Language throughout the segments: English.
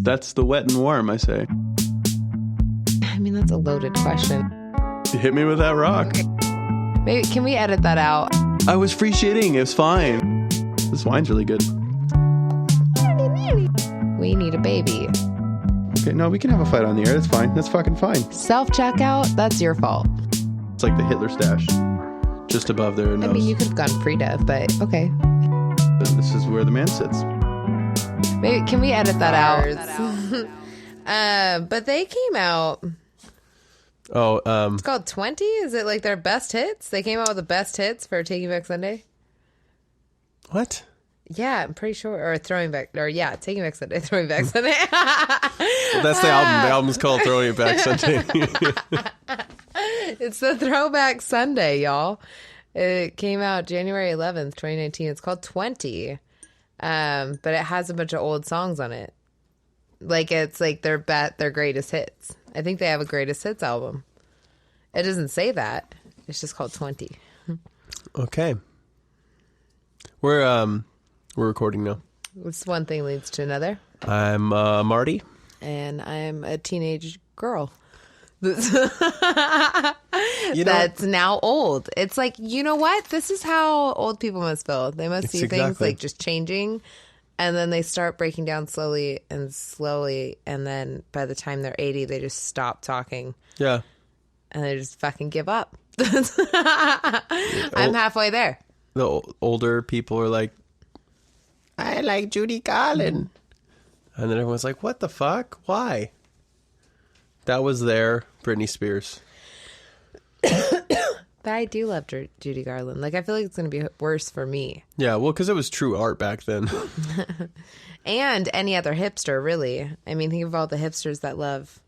That's the wet and warm, I say. I mean, that's a loaded question. You hit me with that rock. Okay. Maybe, can we edit that out? I was free shitting. It was fine. This wine's really good. We need a baby. Okay, no, we can have a fight on the air. That's fine. That's fucking fine. Self-checkout, that's your fault. It's like the Hitler stash. Just above their nose. I mean, you could have gone pre-dev, but okay. This is where the man sits. Maybe, can we edit that out? But they came out. Oh, it's called 20? Is it like their best hits? They came out with the best hits for Taking Back Sunday? What? Yeah, I'm pretty sure. Or Throwing Back. Or yeah, Taking Back Sunday. Throwing Back Sunday. Well, that's the album. The album's called Throwing It Back Sunday. It's the Throwback Sunday, y'all. It came out January 11th, 2019. It's called 20. But it has a bunch of old songs on it. Like, it's like their greatest hits. I think they have a greatest hits album. It doesn't say that. It's just called 20. Okay. We're recording now. It's one thing leads to another. I'm Marty. And I'm a teenage girl. That's now old. It's like, you know what? This is how old people must feel. They must see things like just changing, and then they start breaking down slowly, and then by the time they're 80, they just stop talking. Yeah. And they just fucking give up. I'm halfway there. The older people are like, I like Judy Garland. And then everyone's like, what the fuck? Why? That was their Britney Spears. But I do love Judy Garland. Like, I feel like it's going to be worse for me. Yeah, well, because it was true art back then. And any other hipster, really. I mean, think of all the hipsters that love,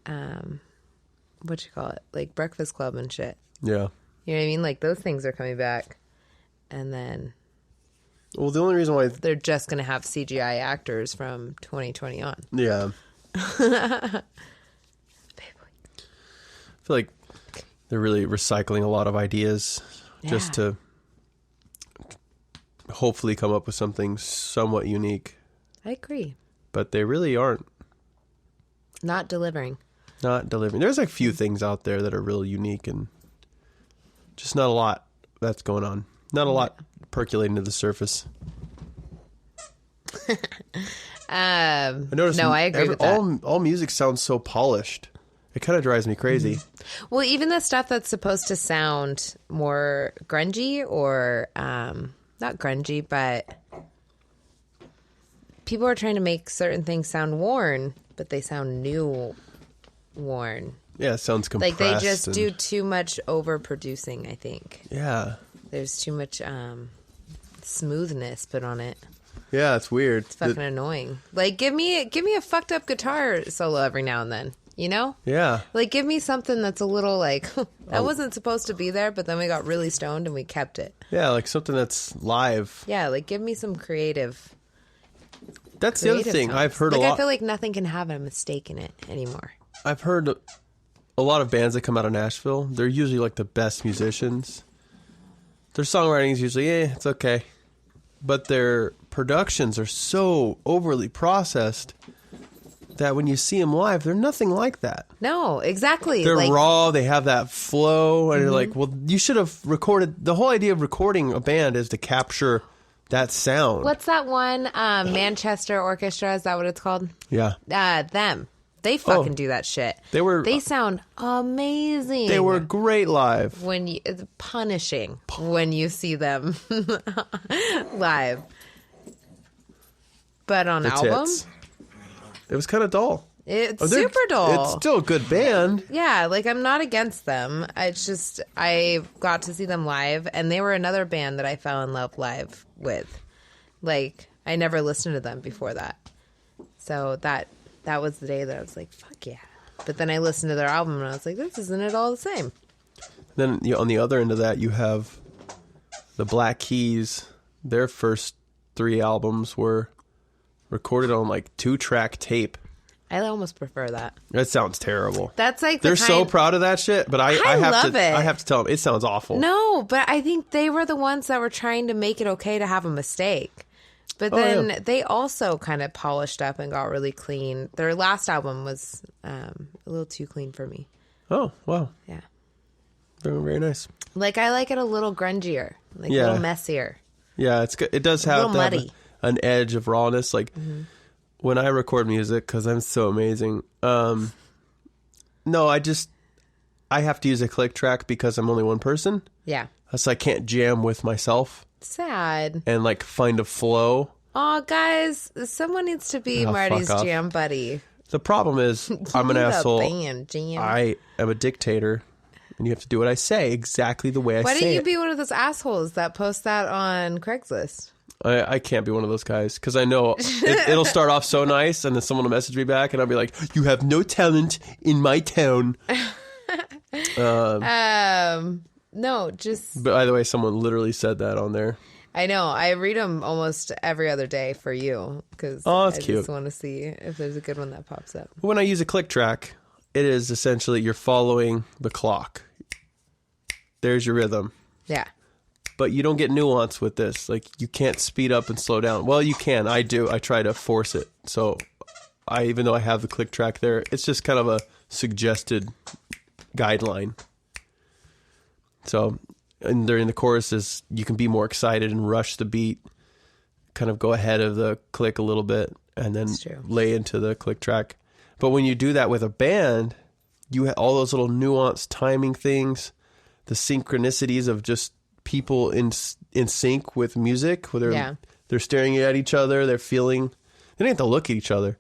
what you call it? Like Breakfast Club and shit. Yeah. You know what I mean? Like, those things are coming back. And then... Well, the only reason why... They're just going to have CGI actors from 2020 on. Yeah. I feel like they're really recycling a lot of ideas just to hopefully come up with something somewhat unique. I agree. But they really aren't. Not delivering. There's like a few things out there that are real unique and just not a lot that's going on. Not a lot percolating to the surface. I agree with that. All music sounds so polished. It kind of drives me crazy. Well, even the stuff that's supposed to sound more grungy or not grungy, but people are trying to make certain things sound worn, but they sound new worn. Yeah, it sounds compressed. Like they just do too much overproducing, I think. Yeah. There's too much smoothness put on it. Yeah, it's weird. It's fucking annoying. Like, give me a fucked up guitar solo every now and then. You know? Yeah. Like, give me something that's a little like, that wasn't supposed to be there, but then we got really stoned and we kept it. Yeah, like something that's live. Yeah, like, give me some creative. That's the other thing. Songs. I've heard a lot. I feel like nothing can have a mistake in it anymore. I've heard a lot of bands that come out of Nashville. They're usually like the best musicians. Their songwriting is usually, it's okay. But their productions are so overly processed that when you see them live, they're nothing like that. No, exactly. They're raw. They have that flow. And you're like, well, you should have recorded. The whole idea of recording a band is to capture that sound. What's that one? Manchester Orchestra. Is that what it's called? Yeah. Them. They fucking do that shit. They sound amazing. They were great live. It's punishing when you see them live. But on album, it was kind of dull. It's super dull. It's still a good band. Yeah, like I'm not against them. It's just I got to see them live, and they were another band that I fell in love live with. Like I never listened to them before that, so that was the day that I was like, fuck yeah. But then I listened to their album and I was like, this isn't at all the same. Then on the other end of that, you have the Black Keys. Their first 3 albums were recorded on like 2-track tape. I almost prefer that. That sounds terrible. That's like they're so proud of that shit, but I have to tell them it sounds awful. No, but I think they were the ones that were trying to make it okay to have a mistake. But then they also kind of polished up and got really clean. Their last album was a little too clean for me. Oh, wow. Yeah. Very, very nice. Like, I like it a little grungier, like a little messier. Yeah, it's good. It does have, an edge of rawness. Like, when I record music, because I'm so amazing, no, I have to use a click track because I'm only one person. Yeah. So I can't jam with myself. Sad. And, like, find a flow. Oh, guys, someone needs to be Marty's jam buddy. The problem is, I'm an asshole. Band jam. I am a dictator, and you have to do what I say exactly the way I say it. Why don't you be one of those assholes that post that on Craigslist? I can't be one of those guys, because I know it'll start off so nice, and then someone will message me back, and I'll be like, you have no talent in my town. No, just... But by the way, someone literally said that on there. I know. I read them almost every other day for you, because cute. Just want to see if there's a good one that pops up. When I use a click track, it is essentially you're following the clock. There's your rhythm. Yeah. But you don't get nuance with this. Like, you can't speed up and slow down. Well, you can. I do. I try to force it. So, even though I have the click track there, it's just kind of a suggested guideline. So, and during the choruses, you can be more excited and rush the beat, kind of go ahead of the click a little bit, and then lay into the click track. But when you do that with a band, you have all those little nuanced timing things, the synchronicities of just people in sync with music, where they're staring at each other, they're feeling, they don't have to look at each other.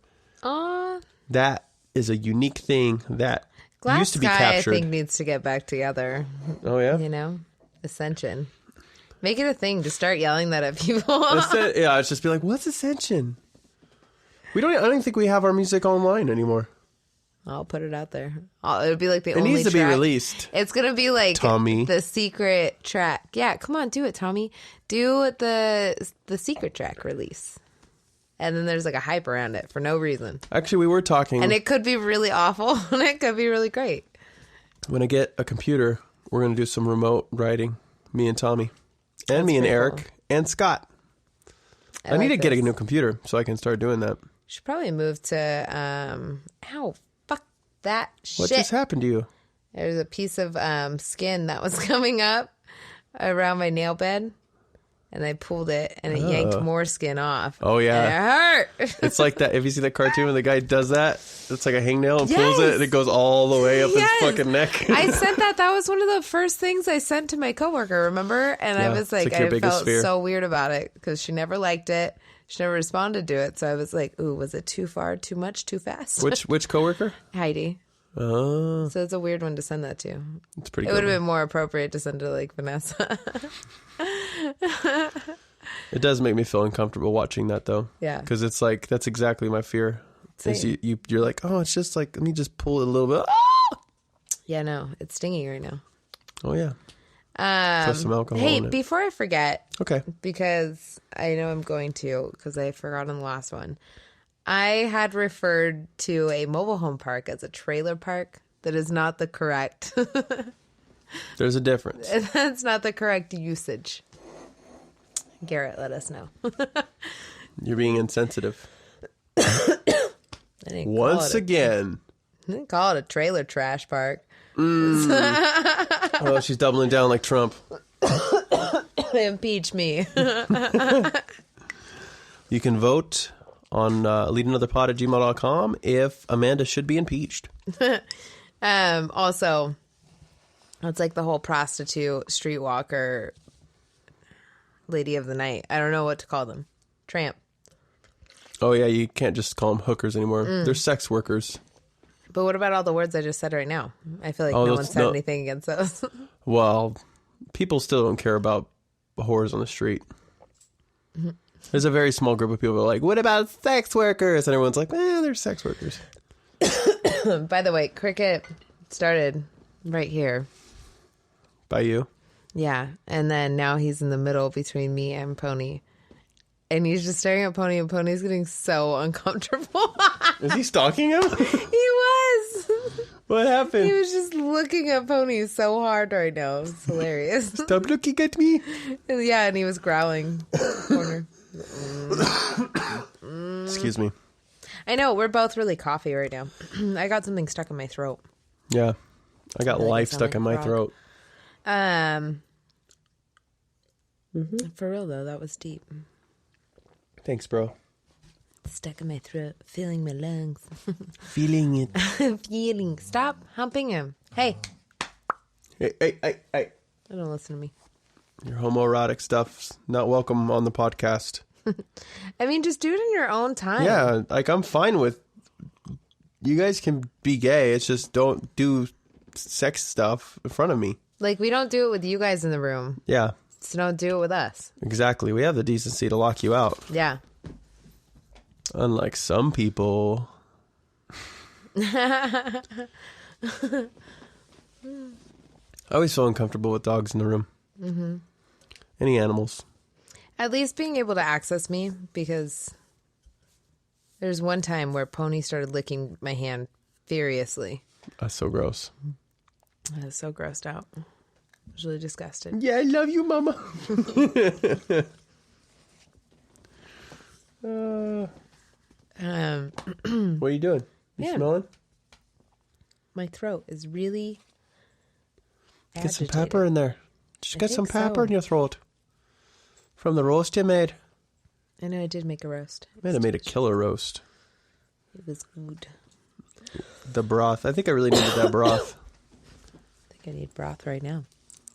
That is a unique thing that used to be captured. I think needs to get back together. Oh yeah, you know, Ascension. Make it a thing to start yelling that at people. It's just be like, what's Ascension? I don't even think we have our music online anymore. I'll put it out there. It'll be like the only track. It needs to be released. It's going to be like Tommy. The secret track. Yeah, come on, do it, Tommy. Do the secret track release. And then there's like a hype around it for no reason. Actually, we were talking. And it could be really awful, and it could be really great. When I get a computer, we're going to do some remote writing. Me and Tommy. And That's me and Eric. Cool. And Scott. I need to get a new computer so I can start doing that. Should probably move to, fuck that shit. What just happened to you? There's a piece of skin that was coming up around my nail bed, and I pulled it, and it yanked more skin off. Oh, yeah. And it hurt. It's like that. If you see that cartoon where the guy does that, it's like a hangnail and pulls it, and it goes all the way up his fucking neck. I sent that. That was one of the first things I sent to my coworker, remember? And I was like I felt so weird about it because she never liked it. She never responded to it. So I was like, ooh, was it too far, too much, too fast? Which coworker? Heidi. Oh. So it's a weird one to send that to. It's pretty It would have been more appropriate to send to like Vanessa. It does make me feel uncomfortable watching that though. Yeah. Because it's like, that's exactly my fear. Is you're like, oh, it's just like, let me just pull it a little bit. Yeah, no, it's stinging right now. Oh, yeah. Put some alcohol hey, in it. before I forget, okay, because I know I'm going to, because I forgot on the last one, I had referred to a mobile home park as a trailer park. That is not the correct. There's a difference. That's not the correct usage. Garrett, let us know. You're being insensitive. Once again. I didn't call it a trailer trash park. Oh, she's doubling down like Trump. Impeach me. You can vote on leadanotherpod@gmail.com if Amanda should be impeached. Also, it's like the whole prostitute, streetwalker, lady of the night. I don't know what to call them. Tramp. Oh, yeah, you can't just call them hookers anymore. They're sex workers. But what about all the words I just said right now? I feel like no one said anything against those. Well, people still don't care about whores on the street. Mm-hmm. There's a very small group of people who are like, what about sex workers? And everyone's like, they're sex workers. By the way, Cricket started right here. By you? Yeah. And then now he's in the middle between me and Pony. And he's just staring at Pony, and Pony's getting so uncomfortable. Is he stalking him? He was. What happened? He was just looking at Pony so hard right now. It's hilarious. Stop looking at me. Yeah, and he was growling. Corner. Excuse me. I know, we're both really coffee right now. I got something stuck in my throat. Yeah. I got life stuck in my throat. For real, though, that was deep. Thanks, bro. Stuck in my throat, feeling my lungs. Feeling it. Feeling. Stop humping him. Hey. Hey. Don't listen to me. Your homoerotic stuff's not welcome on the podcast. I mean, just do it in your own time. Yeah, like I'm fine with... You guys can be gay. It's just don't do sex stuff in front of me. Like, we don't do it with you guys in the room. Yeah. So don't do it with us. Exactly. We have the decency to lock you out. Yeah. Unlike some people. I always feel uncomfortable with dogs in the room. Mm-hmm. Any animals. At least being able to access me, because there's one time where Pony started licking my hand furiously. That's so gross. I was so grossed out. I was really disgusted. Yeah, I love you, Mama. What are you doing? You smelling? My throat is really Get some agitated. pepper in there. Just get some pepper so. in your throat. From the roast you made. I know I did make a roast. Man, I made a killer roast. It was good. The broth. I think I really needed that broth. I think I need broth right now.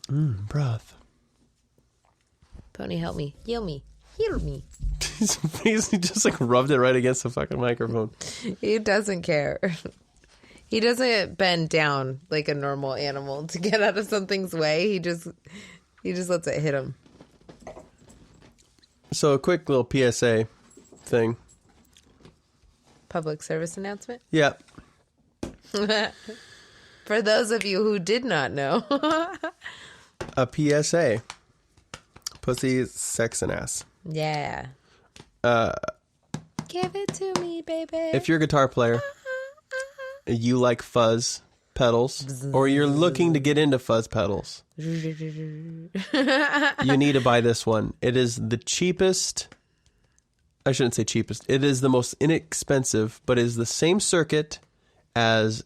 Broth. Pony, help me. Heal me. Heal me. He just like rubbed it right against the fucking microphone. He doesn't care. He doesn't bend down like a normal animal to get out of something's way. He just lets it hit him. So a quick little PSA thing. Public service announcement. Yeah. For those of you who did not know. A PSA. Pussy, sex, and ass. Yeah. Give it to me, baby. If you're a guitar player, you like fuzz pedals, or you're looking to get into fuzz pedals, you need to buy this one. It is the cheapest. I shouldn't say cheapest. It is the most inexpensive, but it is the same circuit as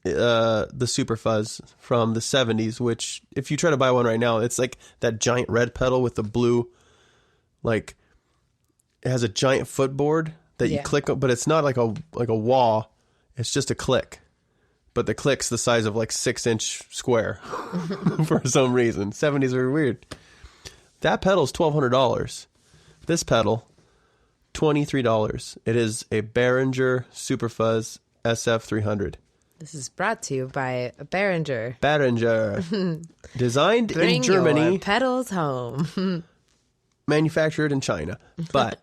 the Super Fuzz from the 70s, which if you try to buy one right now, it's like that giant red pedal with the blue, like it has a giant footboard that you click on, but it's not like a wah. It's just a click. But the click's the size of like 6-inch square for some reason. 70s are weird. That pedal's $1,200. This pedal, $23. It is a Behringer Superfuzz SF300. This is brought to you by Behringer. Behringer. Designed Bring in Germany. your pedals home. Manufactured in China. But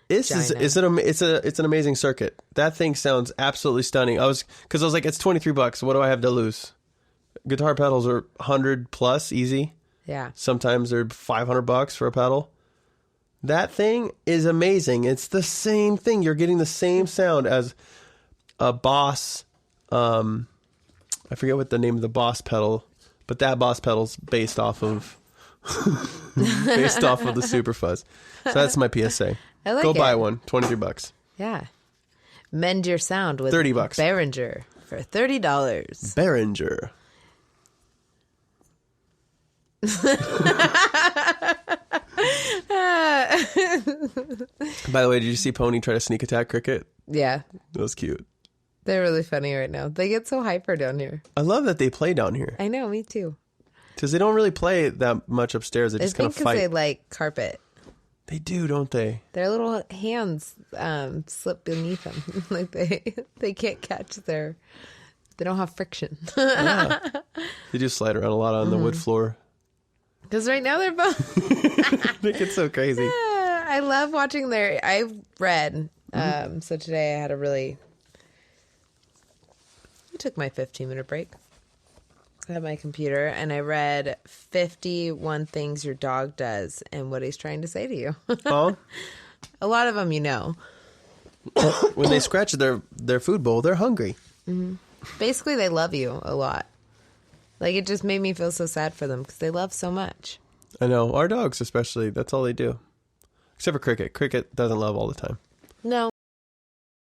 it's an amazing circuit. That thing sounds absolutely stunning. Because I was like, it's $23. What do I have to lose? Guitar pedals are $100 plus easy. Yeah. Sometimes they're $500 for a pedal. That thing is amazing. It's the same thing. You're getting the same sound as a Boss. I forget what the name of the Boss pedal, but that Boss pedal's based off of the Super Fuzz. So that's my PSA. I like Go it. buy one. $23. Yeah. Mend your sound with $30. Behringer for $30. Behringer. By the way, did you see Pony try to sneak attack Cricket? Yeah. That was cute. They're really funny right now. They get so hyper down here. I love that they play down here. I know, me too. Because they don't really play that much upstairs. They just kind of fight. Because they like carpet. They do, don't they? Their little hands slip beneath them. Like they can't catch they don't have friction. Yeah. They do slide around a lot on the wood floor. Because right now they're both... They get so crazy. Yeah, I love watching I've read. So today I had I took my 15-minute break at my computer and I read 51 things your dog does and what he's trying to say to you. Oh? A lot of them, you know. When they scratch their food bowl, they're hungry. Mm-hmm. Basically, they love you a lot. Like, it just made me feel so sad for them because they love so much. I know. Our dogs especially, that's all they do. Except for Cricket. Cricket doesn't love all the time. No.